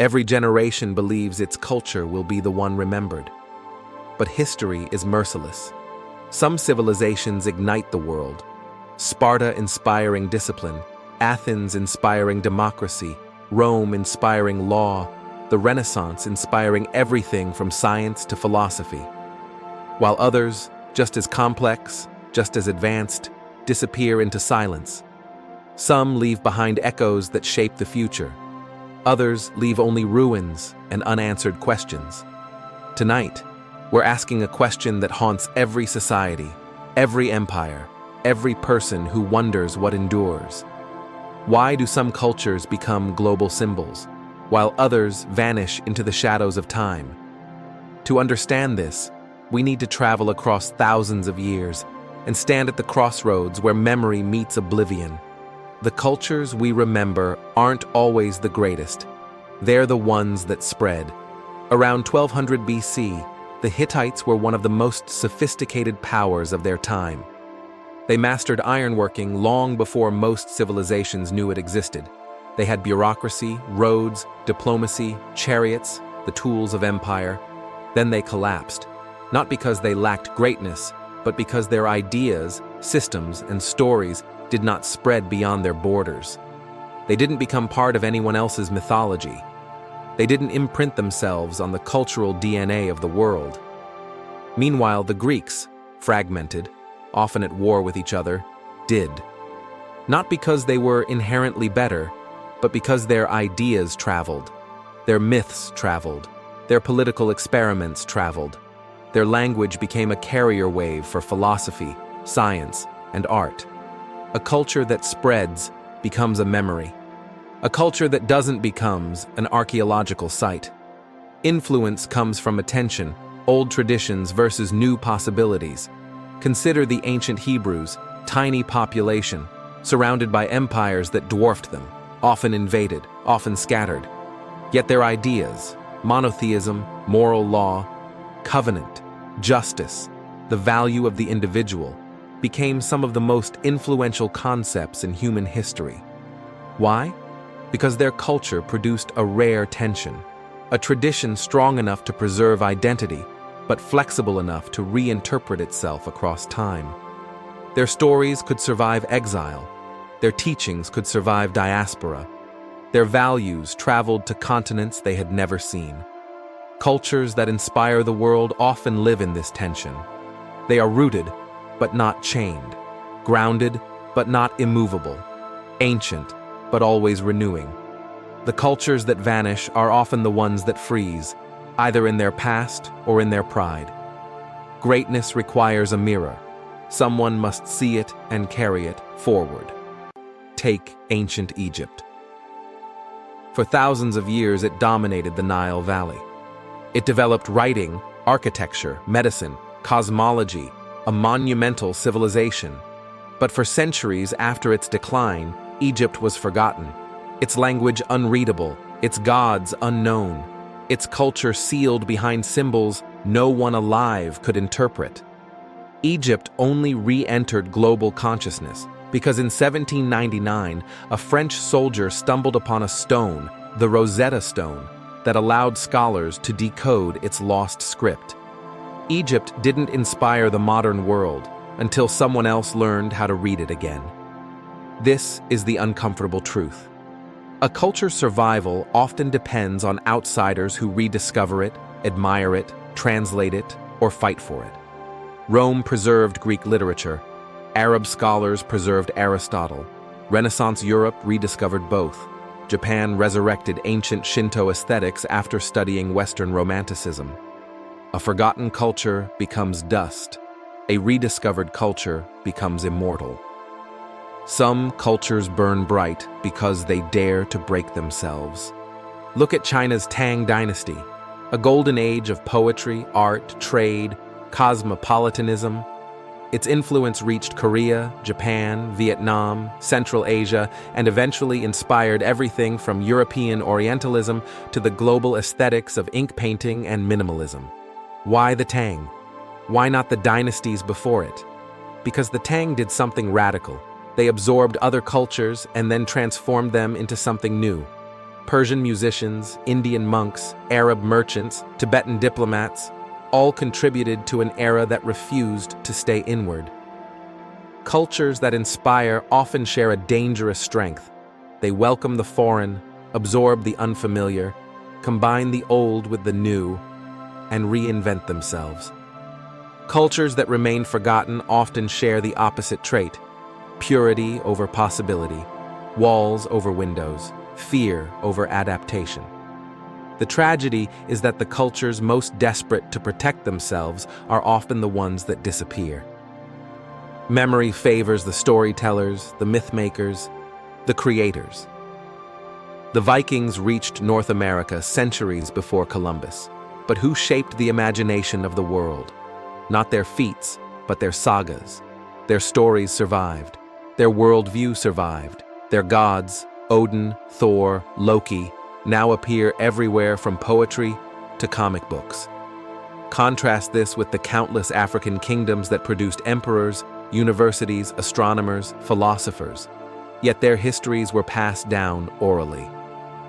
Every generation believes its culture will be the one remembered. But history is merciless. Some civilizations ignite the world. Sparta inspiring discipline, Athens inspiring democracy, Rome inspiring law, the Renaissance inspiring everything from science to philosophy. While others, just as complex, just as advanced, disappear into silence. Some leave behind echoes that shape the future. Others leave only ruins and unanswered questions. Tonight, we're asking a question that haunts every society, every empire, every person who wonders what endures. Why do some cultures become global symbols, while others vanish into the shadows of time? To understand this, we need to travel across thousands of years and stand at the crossroads where memory meets oblivion. The cultures we remember aren't always the greatest. They're the ones that spread. Around 1200 BC, the Hittites were one of the most sophisticated powers of their time. They mastered ironworking long before most civilizations knew it existed. They had bureaucracy, roads, diplomacy, chariots, the tools of empire. Then they collapsed, not because they lacked greatness, but because their ideas, systems, and stories did not spread beyond their borders. They didn't become part of anyone else's mythology. They didn't imprint themselves on the cultural DNA of the world. Meanwhile, the Greeks, fragmented, often at war with each other, did. Not because they were inherently better, but because their ideas traveled, their myths traveled, their political experiments traveled. Their language became a carrier wave for philosophy, science, and art. A culture that spreads becomes a memory. A culture that doesn't becomes an archaeological site. Influence comes from attention, old traditions versus new possibilities. Consider the ancient Hebrews, tiny population, surrounded by empires that dwarfed them, often invaded, often scattered. Yet their ideas, monotheism, moral law, covenant, justice, the value of the individual, became some of the most influential concepts in human history. Why? Because their culture produced a rare tension, a tradition strong enough to preserve identity, but flexible enough to reinterpret itself across time. Their stories could survive exile. Their teachings could survive diaspora. Their values traveled to continents they had never seen. Cultures that inspire the world often live in this tension. They are rooted, but not chained, grounded, but not immovable, ancient, but always renewing. The cultures that vanish are often the ones that freeze, either in their past or in their pride. Greatness requires a mirror. Someone must see it and carry it forward. Take ancient Egypt. For thousands of years, it dominated the Nile Valley. It developed writing, architecture, medicine, cosmology, a monumental civilization. But for centuries after its decline, Egypt was forgotten, its language unreadable, its gods unknown, its culture sealed behind symbols no one alive could interpret. Egypt only re-entered global consciousness because in 1799, a French soldier stumbled upon a stone, the Rosetta Stone, that allowed scholars to decode its lost script. Egypt didn't inspire the modern world until someone else learned how to read it again. This is the uncomfortable truth. A culture's survival often depends on outsiders who rediscover it, admire it, translate it, or fight for it. Rome preserved Greek literature. Arab scholars preserved Aristotle. Renaissance Europe rediscovered both. Japan resurrected ancient Shinto aesthetics after studying Western Romanticism. A forgotten culture becomes dust. A rediscovered culture becomes immortal. Some cultures burn bright because they dare to break themselves. Look at China's Tang Dynasty, a golden age of poetry, art, trade, cosmopolitanism. Its influence reached Korea, Japan, Vietnam, Central Asia, and eventually inspired everything from European Orientalism to the global aesthetics of ink painting and minimalism. Why the Tang? Why not the dynasties before it? Because the Tang did something radical. They absorbed other cultures and then transformed them into something new. Persian musicians, Indian monks, Arab merchants, Tibetan diplomats, all contributed to an era that refused to stay inward. Cultures that inspire often share a dangerous strength. They welcome the foreign, absorb the unfamiliar, combine the old with the new, and reinvent themselves. Cultures that remain forgotten often share the opposite trait: purity over possibility, walls over windows, fear over adaptation. The tragedy is that the cultures most desperate to protect themselves are often the ones that disappear. Memory favors the storytellers, the mythmakers, the creators. The Vikings reached North America centuries before Columbus, but who shaped the imagination of the world? Not their feats, but their sagas. Their stories survived. Their worldview survived. Their gods, Odin, Thor, Loki, now appear everywhere from poetry to comic books. Contrast this with the countless African kingdoms that produced emperors, universities, astronomers, philosophers. Yet their histories were passed down orally.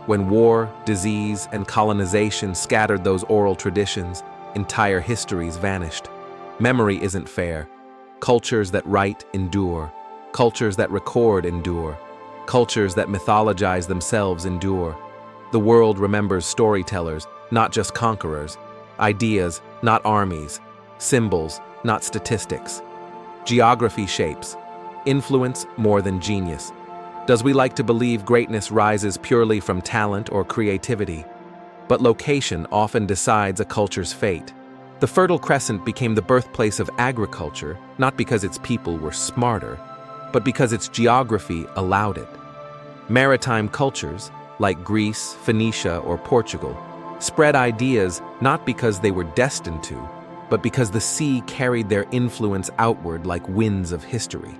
When war, disease, and colonization scattered those oral traditions, entire histories vanished. Memory isn't fair. Cultures that write endure. Cultures that record endure. Cultures that mythologize themselves endure. The world remembers storytellers, not just conquerors. Ideas, not armies. Symbols, not statistics. Geography shapes. Influence more than genius. Does we like to believe greatness rises purely from talent or creativity? But location often decides a culture's fate. The Fertile Crescent became the birthplace of agriculture, not because its people were smarter, but because its geography allowed it. Maritime cultures, like Greece, Phoenicia, or Portugal, spread ideas not because they were destined to, but because the sea carried their influence outward like winds of history.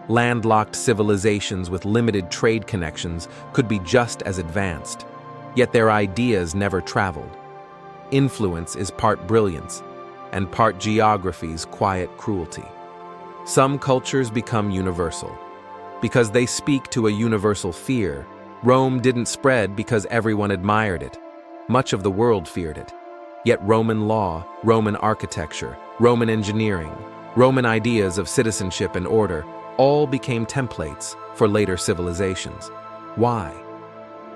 Landlocked civilizations with limited trade connections could be just as advanced, yet their ideas never traveled. Influence is part brilliance, and part geography's quiet cruelty. Some cultures become universal, because they speak to a universal fear. Rome didn't spread because everyone admired it. Much of the world feared it. Yet Roman law, Roman architecture, Roman engineering, Roman ideas of citizenship and order all became templates for later civilizations. Why?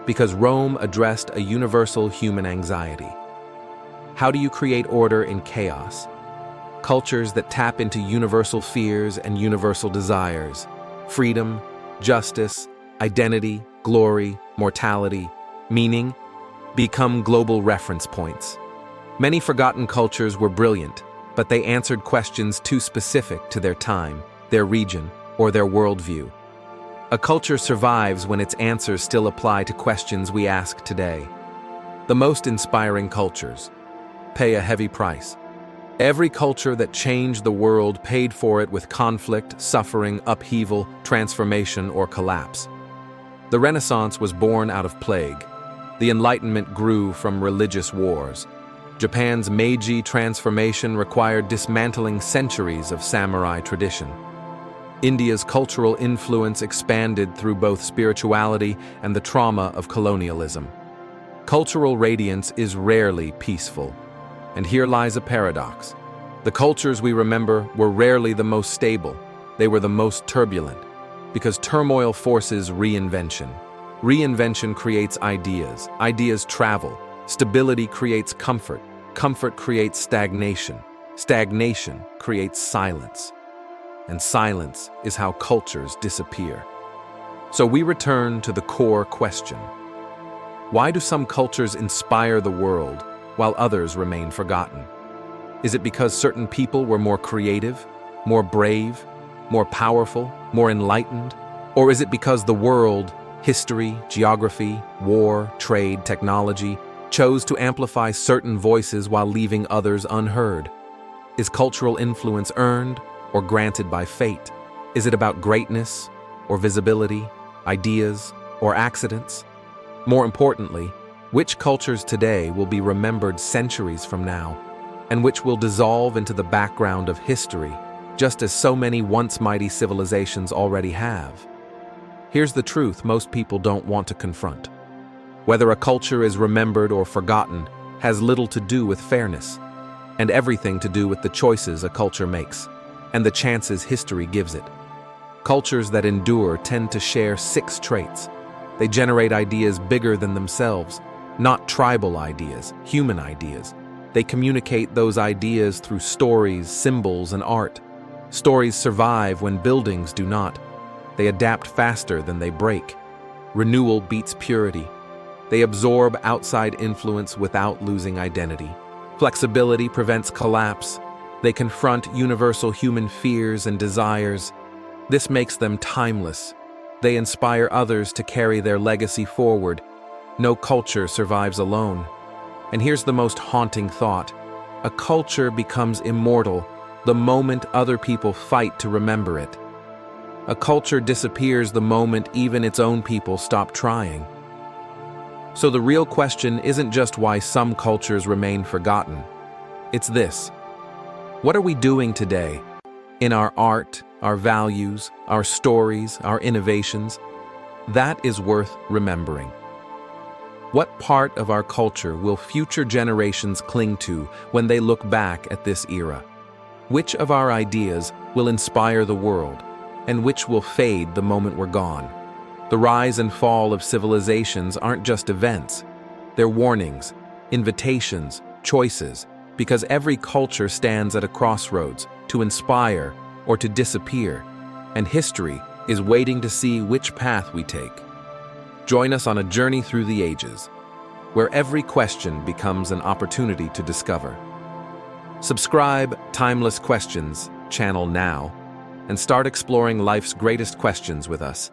Because Rome addressed a universal human anxiety. How do you create order in chaos? Cultures that tap into universal fears and universal desires: freedom, justice, identity, glory, mortality, meaning, become global reference points. Many forgotten cultures were brilliant, but they answered questions too specific to their time, their region, or their worldview. A culture survives when its answers still apply to questions we ask today. The most inspiring cultures pay a heavy price. Every culture that changed the world paid for it with conflict, suffering, upheaval, transformation, or collapse. The Renaissance was born out of plague. The Enlightenment grew from religious wars. Japan's Meiji transformation required dismantling centuries of samurai tradition. India's cultural influence expanded through both spirituality and the trauma of colonialism. Cultural radiance is rarely peaceful. And here lies a paradox. The cultures we remember were rarely the most stable. They were the most turbulent, because turmoil forces reinvention. Reinvention creates ideas. Ideas travel. Stability creates comfort. Comfort creates stagnation. Stagnation creates silence. And silence is how cultures disappear. So we return to the core question. Why do some cultures inspire the world while others remain forgotten? Is it because certain people were more creative, more brave, more powerful, more enlightened? Or is it because the world, history, geography, war, trade, technology, chose to amplify certain voices while leaving others unheard? Is cultural influence earned or granted by fate? Is it about greatness or visibility, ideas or accidents? More importantly, which cultures today will be remembered centuries from now, and which will dissolve into the background of history, just as so many once mighty civilizations already have? Here's the truth most people don't want to confront. Whether a culture is remembered or forgotten has little to do with fairness, and everything to do with the choices a culture makes, and the chances history gives it. Cultures that endure tend to share 6 traits. They generate ideas bigger than themselves, not tribal ideas, human ideas. They communicate those ideas through stories, symbols, and art. Stories survive when buildings do not. They adapt faster than they break. Renewal beats purity. They absorb outside influence without losing identity. Flexibility prevents collapse. They confront universal human fears and desires. This makes them timeless. They inspire others to carry their legacy forward. No culture survives alone. And here's the most haunting thought. A culture becomes immortal the moment other people fight to remember it. A culture disappears the moment even its own people stop trying. So the real question isn't just why some cultures remain forgotten. It's this: what are we doing today? In our art, our values, our stories, our innovations? That is worth remembering. What part of our culture will future generations cling to when they look back at this era? Which of our ideas will inspire the world, and which will fade the moment we're gone? The rise and fall of civilizations aren't just events. They're warnings, invitations, choices, because every culture stands at a crossroads to inspire or to disappear, and history is waiting to see which path we take. Join us on a journey through the ages, where every question becomes an opportunity to discover. Subscribe Timeless Questions channel now and start exploring life's greatest questions with us.